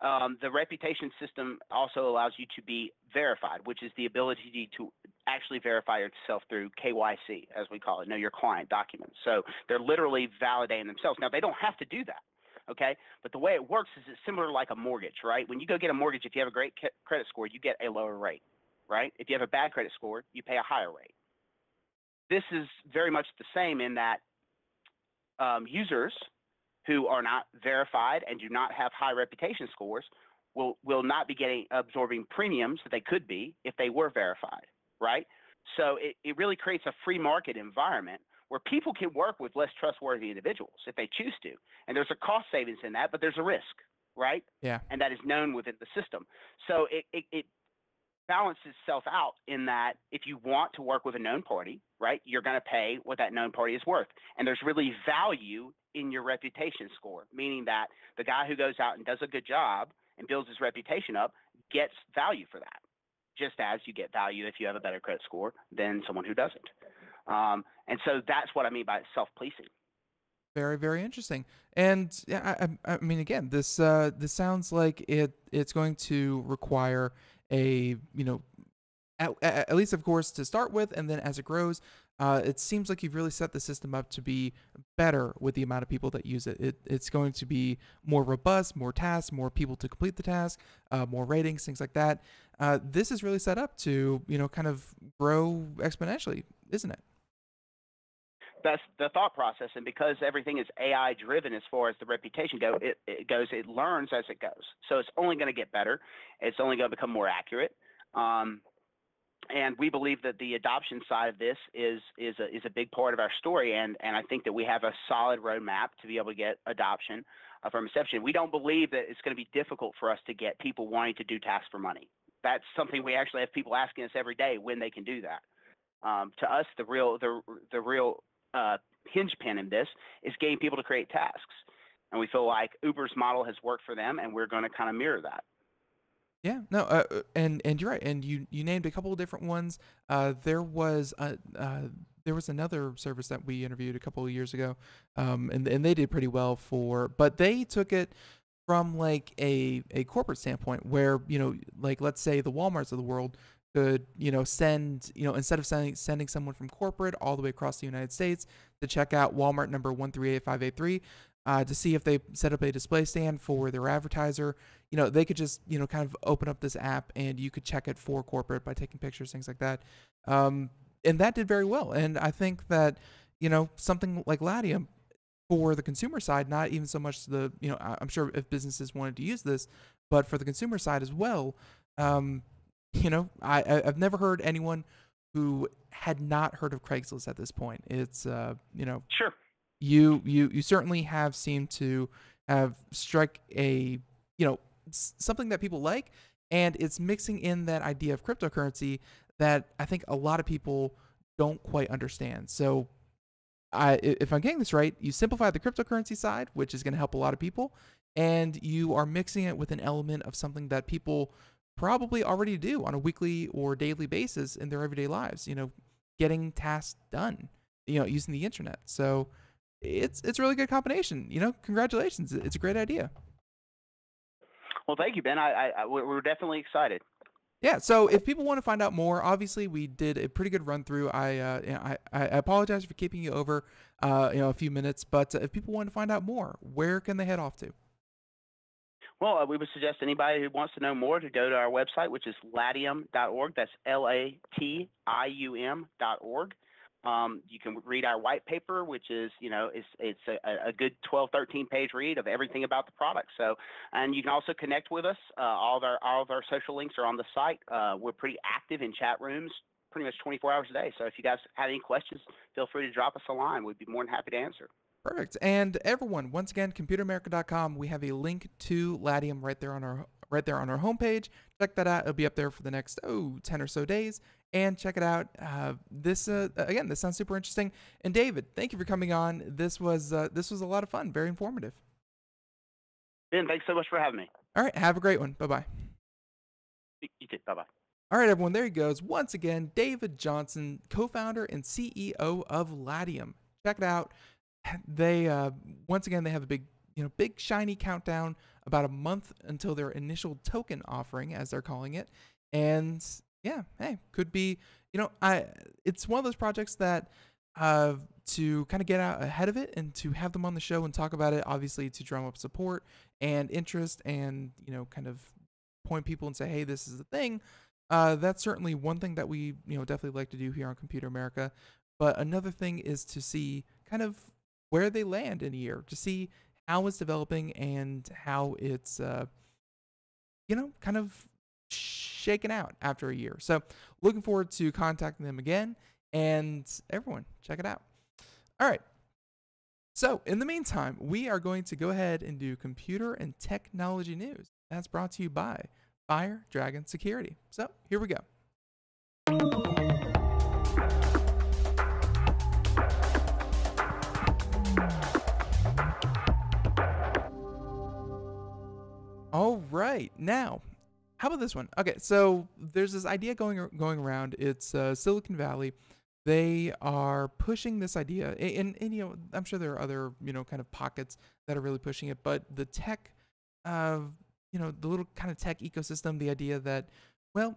Speaker 3: The reputation system also allows you to be verified, which is the ability to actually verify yourself through KYC, as we call it, know your client documents. So they're literally validating themselves. Now, they don't have to do that, okay? But the way it works is it's similar like a mortgage, right? When you go get a mortgage, if you have a great credit score, you get a lower rate, right? If you have a bad credit score, you pay a higher rate. This is very much the same in that users who are not verified and do not have high reputation scores will not be absorbing premiums that they could be if they were verified, right? So it really creates a free market environment where people can work with less trustworthy individuals if they choose to. And there's a cost savings in that, but there's a risk, right?
Speaker 2: Yeah.
Speaker 3: And that is known within the system. So it balances itself out in that if you want to work with a known party, right, you're going to pay what that known party is worth. And there's really value in your reputation score, meaning that the guy who goes out and does a good job and builds his reputation up gets value for that, just as you get value if you have a better credit score than someone who doesn't. And so that's what I mean by self-policing.
Speaker 2: Very, very interesting. And yeah, I mean, again, this sounds like it's going to require a at least, of course, to start with, and then as it grows, it seems like you've really set the system up to be better with the amount of people that use it. It's going to be more robust, more tasks, more people to complete the task, more ratings, things like that. This is really set up to, kind of grow exponentially, isn't it?
Speaker 3: That's the thought process, and because everything is AI driven as far as the reputation it learns as it goes. So it's only going to get better. It's only going to become more accurate. And we believe that the adoption side of this is a big part of our story, and I think that we have a solid roadmap to be able to get adoption from inception. We don't believe that it's going to be difficult for us to get people wanting to do tasks for money. That's something we actually have people asking us every day when they can do that. To us, the real hinge pin in this is getting people to create tasks, and we feel like Uber's model has worked for them, and we're going to kind of mirror that.
Speaker 2: Yeah, no, and you're right, and you named a couple of different ones. There was another service that we interviewed a couple of years ago, and they did pretty well but they took it from like a corporate standpoint where, like let's say the Walmarts of the world could, send, instead of sending someone from corporate all the way across the United States to check out Walmart number 138583, to see if they set up a display stand for their advertiser, they could just, kind of open up this app and you could check it for corporate by taking pictures, things like that. And that did very well. And I think that, something like Latium for the consumer side, not even so much I'm sure if businesses wanted to use this, but for the consumer side as well, I've never heard anyone who had not heard of Craigslist at this point. It's,
Speaker 3: Sure.
Speaker 2: You certainly have seemed to have struck something that people like, and it's mixing in that idea of cryptocurrency that I think a lot of people don't quite understand. So if I'm getting this right, you simplify the cryptocurrency side, which is going to help a lot of people, and you are mixing it with an element of something that people probably already do on a weekly or daily basis in their everyday lives, getting tasks done, using the internet. So it's a really good combination. Congratulations. It's a great idea.
Speaker 3: Well, thank you, Ben. We're definitely excited.
Speaker 2: Yeah, so if people want to find out more, obviously we did a pretty good run through. I apologize for keeping you over, a few minutes, but if people want to find out more, where can they head off to?
Speaker 3: Well, we would suggest anybody who wants to know more to go to our website, which is latium.org. That's LATIUM.org. You can read our white paper, which is, it's a good 12, 13-page read of everything about the product. So, and you can also connect with us. All of our social links are on the site. We're pretty active in chat rooms pretty much 24 hours a day. So if you guys have any questions, feel free to drop us a line. We'd be more than happy to answer.
Speaker 2: Perfect. And everyone, once again, computeramerica.com, we have a link to Latium right there on our homepage. Check that out. It'll be up there for the next 10 or so days. And check it out. This sounds super interesting. And David, thank you for coming on. This was a lot of fun, very informative.
Speaker 3: Ben, thanks so much for having me.
Speaker 2: All right, have a great one. Bye-bye.
Speaker 3: You too. Bye-bye.
Speaker 2: All right, everyone, there he goes. Once again, David Johnson, co-founder and CEO of Latium. Check it out. They once again, they have a big shiny countdown, about a month until their initial token offering, as they're calling it. And yeah, hey, could be, it's one of those projects that to kind of get out ahead of it and to have them on the show and talk about it, obviously to drum up support and interest and, kind of point people and say, hey, this is the thing. That's certainly one thing that we, definitely like to do here on Computer America. But another thing is to see kind of where they land in a year, to see how it's developing and how it's, kind of shaken out after a year. So looking forward to contacting them again, and everyone, check it out. All right. So in the meantime, we are going to go ahead and do computer and technology news. That's brought to you by Fire Dragon Security. So here we go. All right, now, how about this one? Okay, so there's this idea going around. It's Silicon Valley. They are pushing this idea, and I'm sure there are other kind of pockets that are really pushing it. But the tech, the little kind of tech ecosystem, the idea that, well,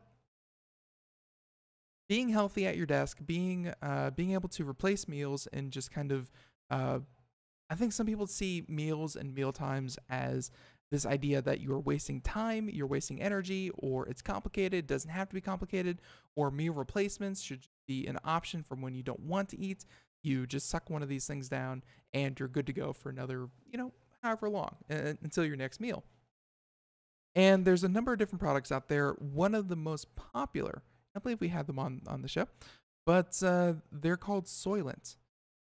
Speaker 2: being healthy at your desk, being able to replace meals, and just kind of, I think some people see meals and meal times as this idea that you're wasting time, you're wasting energy, or it's complicated, it doesn't have to be complicated, or meal replacements should be an option for when you don't want to eat. You just suck one of these things down and you're good to go for another, however long until your next meal. And there's a number of different products out there. One of the most popular, I believe we had them on the show, but they're called Soylent.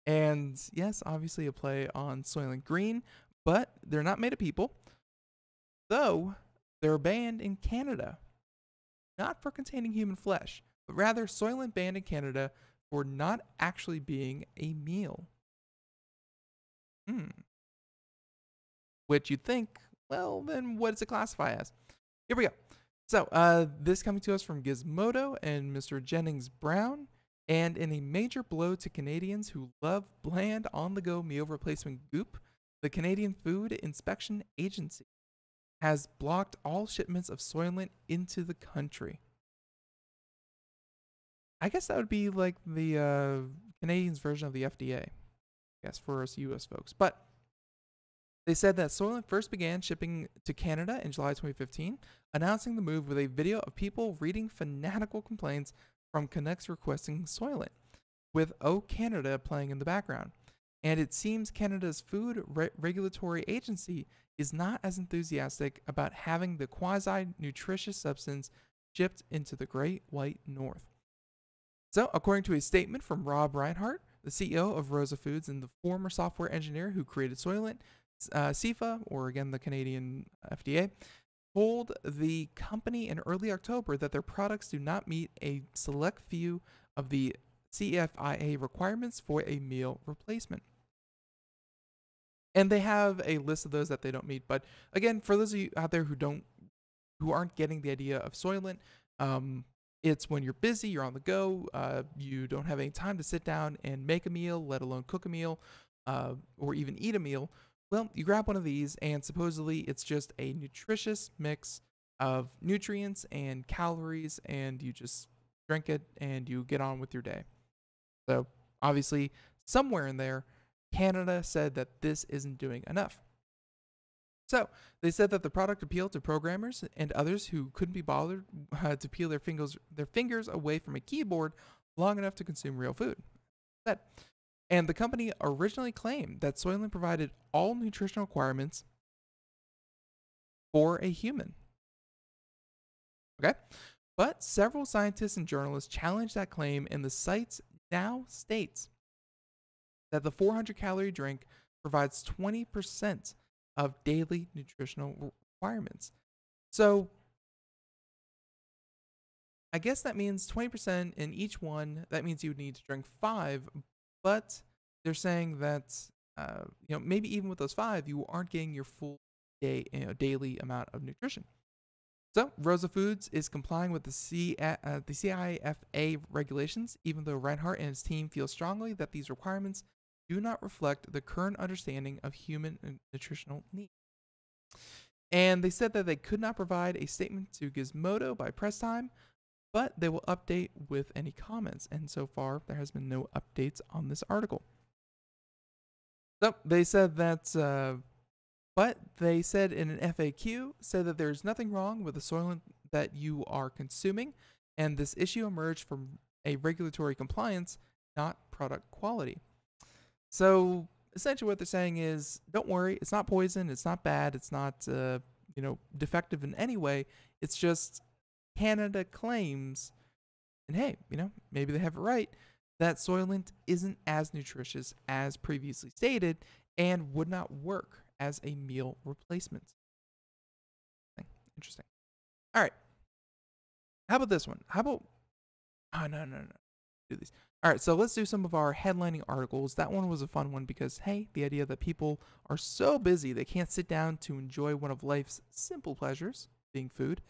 Speaker 2: And yes, obviously a play on Soylent Green, but they're not made of people. Though they're banned in Canada, not for containing human flesh, but rather Soylent banned in Canada for not actually being a meal. Which you'd think, well, then what does it classify as? Here we go. So, this coming to us from Gizmodo and Mr. Jennings Brown. And in a major blow to Canadians who love bland on-the-go meal replacement goop, the Canadian Food Inspection Agency has blocked all shipments of Soylent into the country. I guess that would be like the Canadians' version of the FDA, I guess, for us US folks. But they said that Soylent first began shipping to Canada in July 2015, announcing the move with a video of people reading fanatical complaints from Canucks requesting Soylent, with O Canada playing in the background. And it seems Canada's food regulatory agency is not as enthusiastic about having the quasi-nutritious substance shipped into the Great White North. So, according to a statement from Rob Reinhart, the CEO of Rosa Foods and the former software engineer who created Soylent, CIFA, or again the Canadian FDA, told the company in early October that their products do not meet a select few of the CFIA requirements for a meal replacement. And they have a list of those that they don't meet. But again, for those of you out there who aren't getting the idea of Soylent, it's when you're busy, you're on the go, you don't have any time to sit down and make a meal, let alone cook a meal, or even eat a meal. Well, you grab one of these, and supposedly it's just a nutritious mix of nutrients and calories, and you just drink it and you get on with your day. So, obviously, somewhere in there, Canada said that this isn't doing enough. So, they said that the product appealed to programmers and others who couldn't be bothered to peel their fingers away from a keyboard long enough to consume real food. And the company originally claimed that Soylent provided all nutritional requirements for a human. Okay? But several scientists and journalists challenged that claim, and the site now states that the 400-calorie drink provides 20% of daily nutritional requirements. So, I guess that means 20% in each one. That means you would need to drink 5, but they're saying that maybe even with those 5, you aren't getting your full daily amount of nutrition. So Rosa Foods is complying with the CIFA regulations, even though Reinhart and his team feel strongly that these requirements do not reflect the current understanding of human nutritional needs. And they said that they could not provide a statement to Gizmodo by press time, but they will update with any comments. And so far, there has been no updates on this article. So they said that, but they said in an FAQ, said that there's nothing wrong with the Soylent that you are consuming, and this issue emerged from a regulatory compliance, not product quality. So essentially what they're saying is, don't worry, it's not poison, it's not bad, it's not, defective in any way. It's just Canada claims, and hey, maybe they have it right, that Soylent isn't as nutritious as previously stated and would not work as a meal replacement. Interesting. All right. How about this one? No. Do these. All right, so let's do some of our headlining articles. That one was a fun one because, hey, the idea that people are so busy they can't sit down to enjoy one of life's simple pleasures, being food.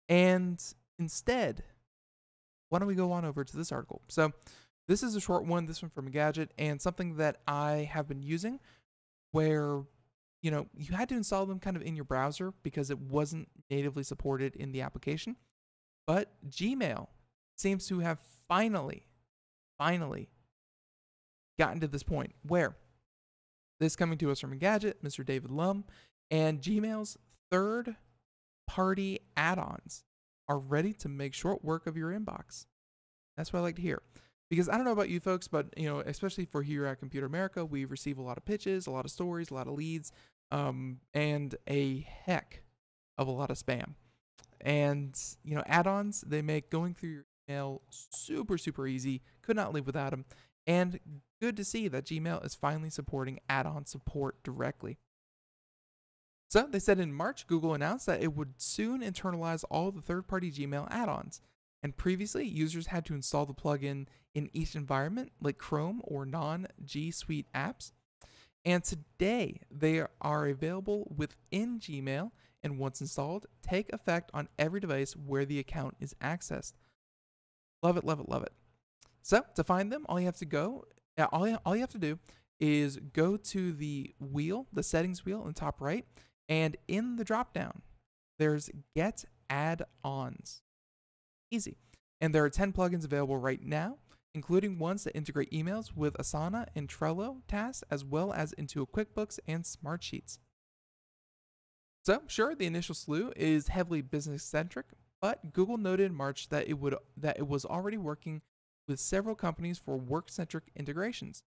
Speaker 2: And instead, why don't we go on over to this article? So this is a short one, this one from Engadget, and something that I have been using where, you had to install them kind of in your browser because it wasn't natively supported in the application. But Gmail seems to have finally gotten to this point where this coming to us from Engadget, Mr. David Lum, and Gmail's third-party add-ons are ready to make short work of your inbox. That's what I like to hear. Because I don't know about you folks, but especially for here at Computer America, we receive a lot of pitches, a lot of stories, a lot of leads, and a heck of a lot of spam. And add-ons, they make going through your email super, super easy. Could not live without them. And good to see that Gmail is finally supporting add-on support directly. So they said in March, Google announced that it would soon internalize all the third-party Gmail add-ons. And previously, users had to install the plugin in each environment, like Chrome or non-G Suite apps. And today, they are available within Gmail, and once installed, take effect on every device where the account is accessed. Love it, love it, love it. So to find them, all you have to do is go to the wheel, the settings wheel in the top right, and in the drop down, there's Get Add-ons. Easy. And there are 10 plugins available right now, including ones that integrate emails with Asana and Trello tasks, as well as into QuickBooks and Smartsheets. So, sure, the initial slew is heavily business-centric, but Google noted in March that it was already working with several companies for work-centric integrations.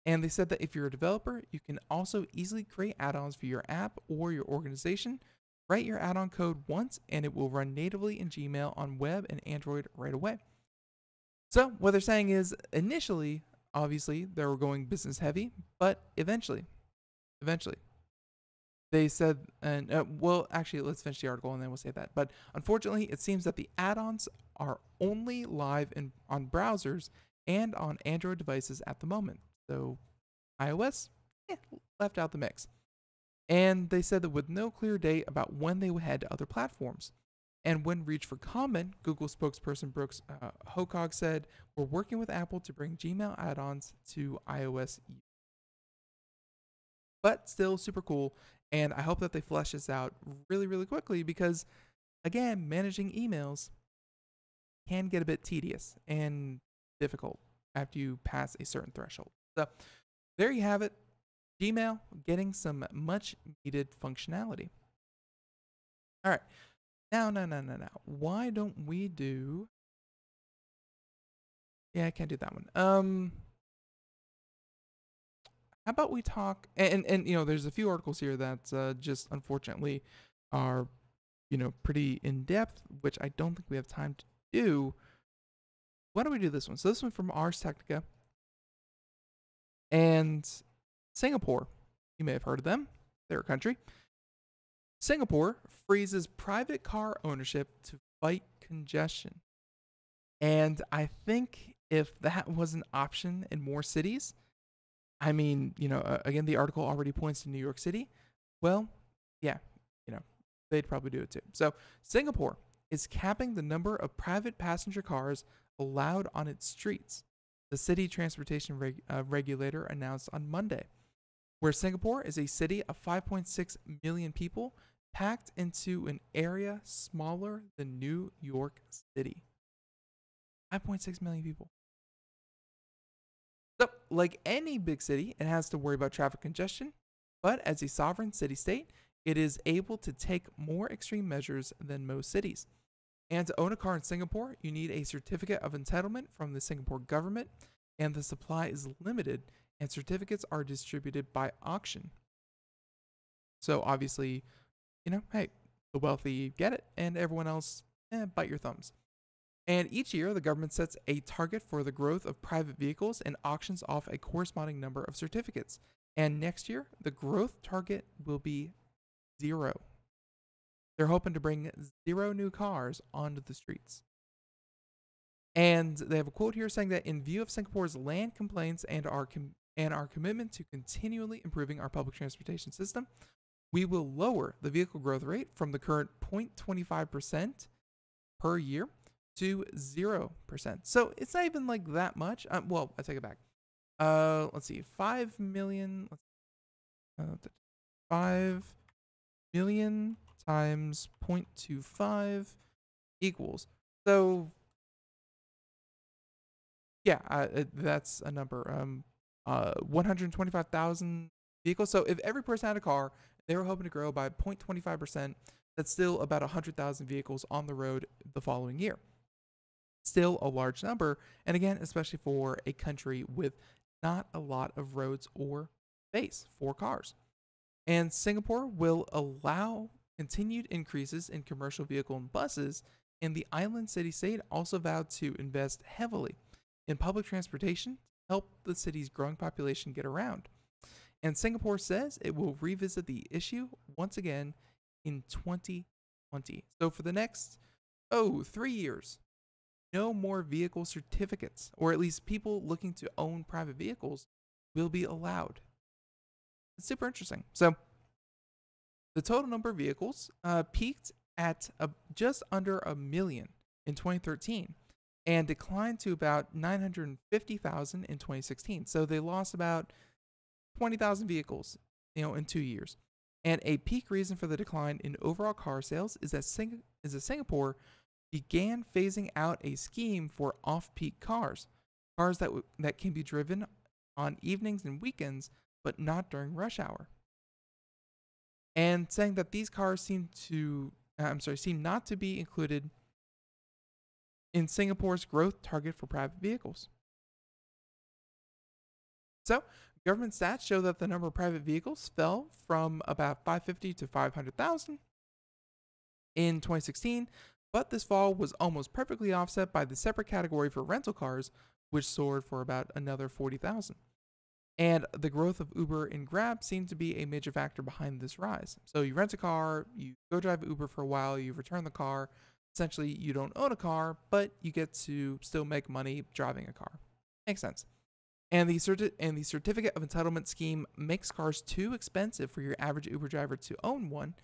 Speaker 2: And they said that if you're a developer, you can also easily create add-ons for your app or your organization. Write your add-on code once, and it will run natively in Gmail on web and Android right away. So what they're saying is, initially, obviously, they were going business heavy, but eventually, they said, and well, actually, let's finish the article and then we'll say that. But unfortunately, it seems that the add-ons are only live on browsers and on Android devices at the moment. So iOS, left out the mix. And they said that with no clear date about when they would head to other platforms. And when reached for comment, Google spokesperson Brooks Hokog said, "We're working with Apple to bring Gmail add-ons to iOS." But still super cool. And I hope that they flesh this out really, really quickly because, again, managing emails can get a bit tedious and difficult after you pass a certain threshold. So there you have it. Gmail getting some much needed functionality. All right. Now. Why don't we do... Yeah, I can't do that one. How about we talk... And you know, there's a few articles here that just unfortunately are, you know, pretty in-depth, which I don't think we have time to do. Why don't we do this one? So this one from Ars Technica. And Singapore, you may have heard of them. They're a country. Singapore freezes private car ownership to fight congestion. And I think if that was an option in more cities, I mean, you know, again, the article already points to New York City. Well, yeah, you know, they'd probably do it too. So Singapore is capping the number of private passenger cars allowed on its streets, the city transportation regulator announced on Monday, where Singapore is a city of 5.6 million people packed into an area smaller than New York City. 5.6 million people. So, like any big city, it has to worry about traffic congestion, but as a sovereign city-state, it is able to take more extreme measures than most cities. And to own a car in Singapore, you need a certificate of entitlement from the Singapore government, and the supply is limited, and certificates are distributed by auction. So obviously, you know, hey, the wealthy get it, and everyone else, bite your thumbs. And each year, the government sets a target for the growth of private vehicles and auctions off a corresponding number of certificates. And next year, the growth target will be 0. They're hoping to bring 0 new cars onto the streets. And they have a quote here saying that in view of Singapore's land complaints and our commitment to continually improving our public transportation system, we will lower the vehicle growth rate from the current 0.25% per year to 0%. So it's not even like that much. Well, I take it back. Let's see, 5 million. 5 million times 0.25 equals. So yeah, that's a number. 125,000 vehicles. So if every person had a car, they were hoping to grow by 0.25%. That's still about 100,000 vehicles on the road the following year. Still a large number, and again, especially for a country with not a lot of roads or space for cars. And Singapore will allow continued increases in commercial vehicle and buses, and the island city-state also vowed to invest heavily in public transportation to help the city's growing population get around. And Singapore says it will revisit the issue once again in 2020. So for the next, 3 years, no more vehicle certificates, or at least people looking to own private vehicles will be allowed. It's super interesting. So the total number of vehicles peaked at just under a million in 2013 and declined to about 950,000 in 2016. So they lost about 20,000 vehicles, in 2 years. And a peak reason for the decline in overall car sales is that Singapore began phasing out a scheme for off-peak cars that can be driven on evenings and weekends, but not during rush hour. And saying that these cars seem not to be included in Singapore's growth target for private vehicles. So, government stats show that the number of private vehicles fell from about 550 to 500,000 in 2016, but this fall was almost perfectly offset by the separate category for rental cars, which soared for about another 40,000. And the growth of Uber and Grab seemed to be a major factor behind this rise. So you rent a car, you go drive Uber for a while, you return the car. Essentially, you don't own a car, but you get to still make money driving a car. Makes sense. And the certificate of entitlement scheme makes cars too expensive for your average Uber driver to own one,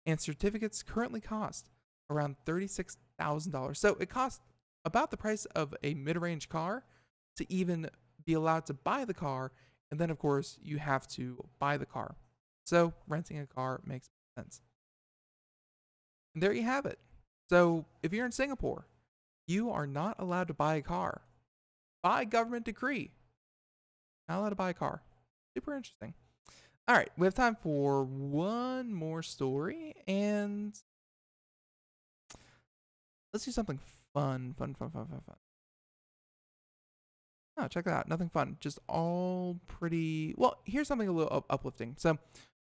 Speaker 2: and certificates currently cost around $36,000. So it costs about the price of a mid-range car to even be allowed to buy the car, and then of course you have to buy the car. So renting a car makes sense. And there you have it. So if you're in Singapore, you are not allowed to buy a car by government decree. Not allowed to buy a car. Super interesting. All right, we have time for one more story, and let's do something fun. Oh, check that out. Nothing fun. Just all pretty. Well, here's something a little uplifting. So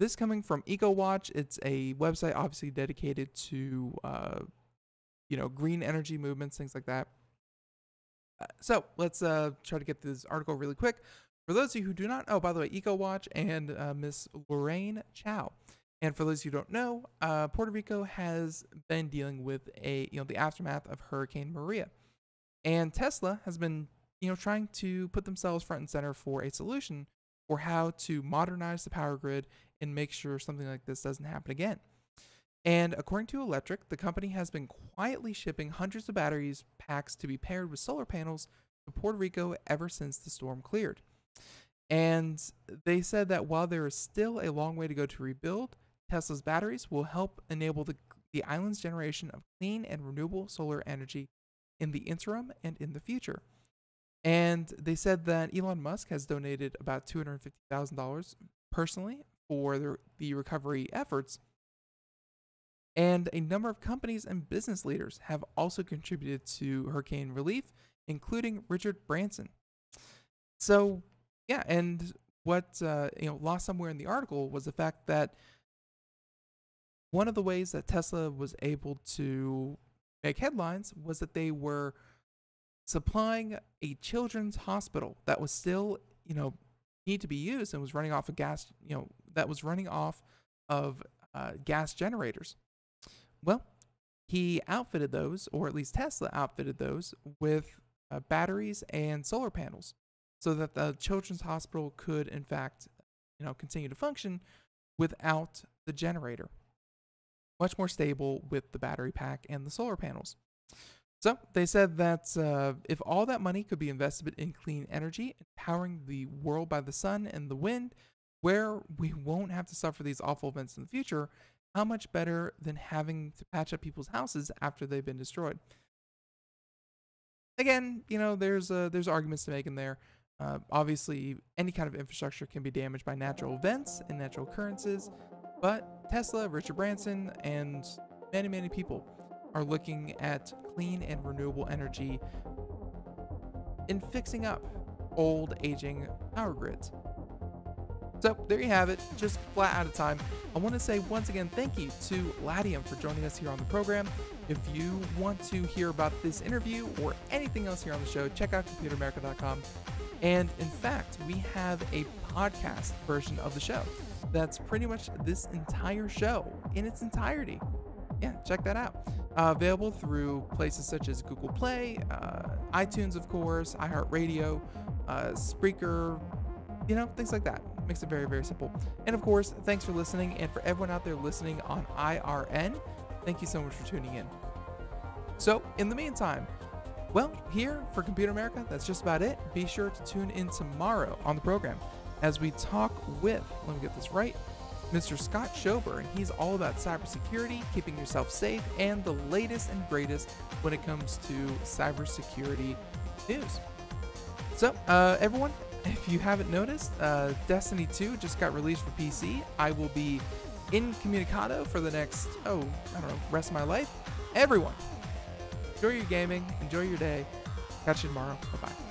Speaker 2: this coming from EcoWatch. It's a website obviously dedicated to, green energy movements, things like that. So let's try to get this article really quick. For those of you who do not know, by the way, EcoWatch and Miss Lorraine Chow. And for those of you who don't know, Puerto Rico has been dealing with the aftermath of Hurricane Maria. And Tesla has been, trying to put themselves front and center for a solution for how to modernize the power grid and make sure something like this doesn't happen again. And according to Electric, the company has been quietly shipping hundreds of batteries packs to be paired with solar panels to Puerto Rico ever since the storm cleared. And they said that while there is still a long way to go to rebuild, Tesla's batteries will help enable the island's generation of clean and renewable solar energy in the interim and in the future. And they said that Elon Musk has donated about $250,000 personally for the recovery efforts. And a number of companies and business leaders have also contributed to hurricane relief, including Richard Branson. So, yeah, and what lost somewhere in the article was the fact that one of the ways that Tesla was able to make headlines was that they were supplying a children's hospital that was still, need to be used and was running off of gas, that was running off of gas generators. Well, he outfitted those, or at least Tesla outfitted those, with batteries and solar panels so that the children's hospital could, in fact, continue to function without the generator. Much more stable with the battery pack and the solar panels. So they said that if all that money could be invested in clean energy, powering the world by the sun and the wind, where we won't have to suffer these awful events in the future, how much better than having to patch up people's houses after they've been destroyed? Again, there's arguments to make in there. Obviously, any kind of infrastructure can be damaged by natural events and natural occurrences, but Tesla, Richard Branson, and many, many people are looking at clean and renewable energy in fixing up old, aging power grids. So there you have it, just flat out of time. I want to say once again, thank you to Latium for joining us here on the program. If you want to hear about this interview or anything else here on the show, check out computeramerica.com. And in fact, we have a podcast version of the show that's pretty much this entire show in its entirety. Yeah, check that out. Available through places such as Google Play, iTunes, of course, iHeartRadio, Spreaker, things like that. Makes it very, very simple. And of course, thanks for listening. And for everyone out there listening on IRN, thank you so much for tuning in. So in the meantime, well, here for Computer America, that's just about it. Be sure to tune in tomorrow on the program as we talk with, let me get this right, Mr. Scott Schober, and he's all about cybersecurity, keeping yourself safe, and the latest and greatest when it comes to cybersecurity news. So, everyone, if you haven't noticed, Destiny 2 just got released for PC. I will be incommunicado for the next, rest of my life. Everyone, enjoy your gaming, enjoy your day. Catch you tomorrow. Bye-bye.